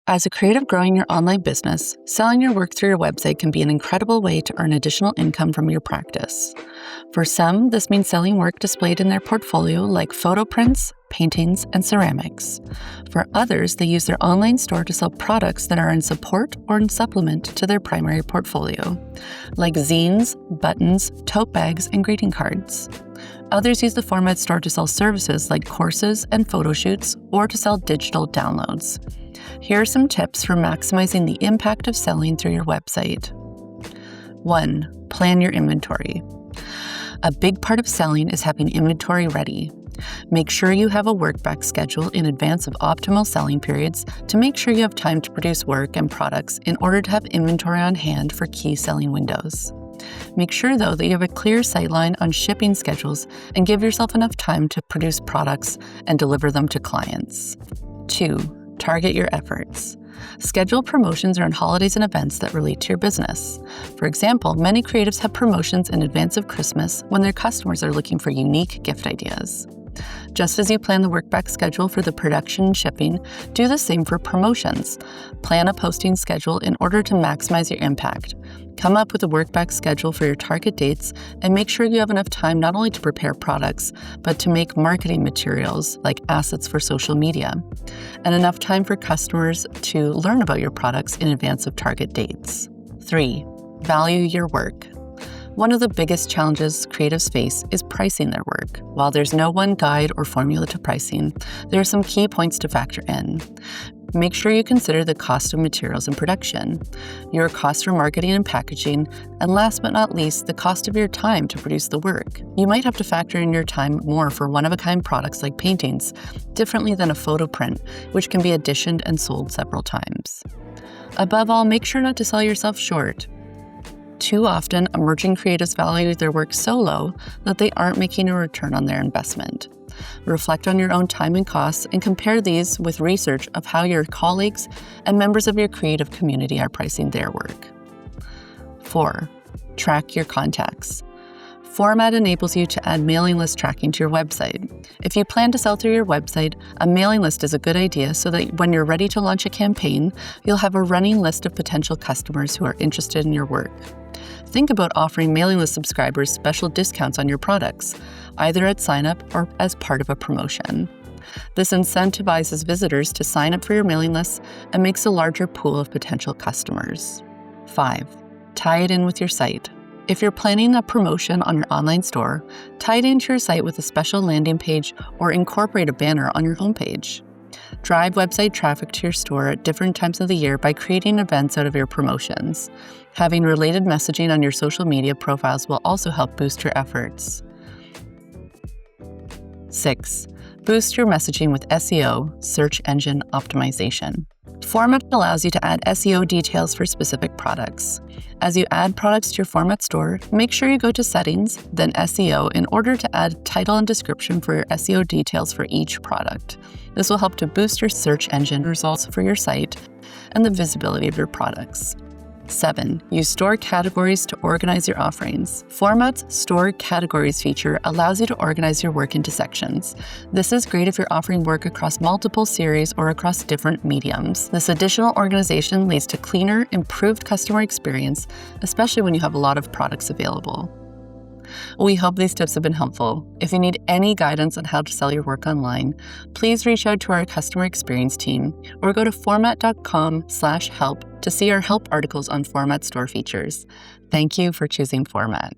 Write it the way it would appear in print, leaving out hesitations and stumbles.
As a creative growing your online business, selling your work through your website can be an incredible way to earn additional income from your practice. For some, this means selling work displayed in their portfolio like photo prints, paintings, and ceramics. For others, they use their online store to sell products that are in support or in supplement to their primary portfolio, like zines, buttons, tote bags, and greeting cards. Others use the Format store to sell services like courses and photo shoots or to sell digital downloads. Here are some tips for maximizing the impact of selling through your website. 1. Plan your inventory. A big part of selling is having inventory ready. Make sure you have a work-back schedule in advance of optimal selling periods to make sure you have time to produce work and products in order to have inventory on hand for key selling windows. Make sure, though, that you have a clear sightline on shipping schedules and give yourself enough time to produce products and deliver them to clients. 2. Target your efforts. Schedule promotions around holidays and events that relate to your business. For example, many creatives have promotions in advance of Christmas when their customers are looking for unique gift ideas. Just as you plan the work-back schedule for the production and shipping, do the same for promotions. Plan a posting schedule in order to maximize your impact. Come up with a work-back schedule for your target dates and make sure you have enough time not only to prepare products, but to make marketing materials like assets for social media, and enough time for customers to learn about your products in advance of target dates. 3. Value your work. One of the biggest challenges creatives face is pricing their work. While there's no one guide or formula to pricing, there are some key points to factor in. Make sure you consider the cost of materials and production, your cost for marketing and packaging, and last but not least, the cost of your time to produce the work. You might have to factor in your time more for one-of-a-kind products like paintings, differently than a photo print, which can be editioned and sold several times. Above all, make sure not to sell yourself short. Too often, emerging creatives value their work so low that they aren't making a return on their investment. Reflect on your own time and costs and compare these with research of how your colleagues and members of your creative community are pricing their work. 4. Track your contacts. Format enables you to add mailing list tracking to your website. If you plan to sell through your website, a mailing list is a good idea so that when you're ready to launch a campaign, you'll have a running list of potential customers who are interested in your work. Think about offering mailing list subscribers special discounts on your products, either at sign-up or as part of a promotion. This incentivizes visitors to sign up for your mailing list and makes a larger pool of potential customers. 5. Tie it in with your site. If you're planning a promotion on your online store, tie it into your site with a special landing page or incorporate a banner on your homepage. Drive website traffic to your store at different times of the year by creating events out of your promotions. Having related messaging on your social media profiles will also help boost your efforts. 6. Boost your messaging with SEO, search engine optimization. Format allows you to add SEO details for specific products. As you add products to your Format store, make sure you go to Settings, then SEO in order to add title and description for your SEO details for each product. This will help to boost your search engine results for your site and the visibility of your products. 7. Use store categories to organize your offerings. Format's Store Categories feature allows you to organize your work into sections. This is great if you're offering work across multiple series or across different mediums. This additional organization leads to cleaner, improved customer experience, especially when you have a lot of products available. We hope these tips have been helpful. If you need any guidance on how to sell your work online, please reach out to our customer experience team or go to format.com/help to see our help articles on Format store features. Thank you for choosing Format.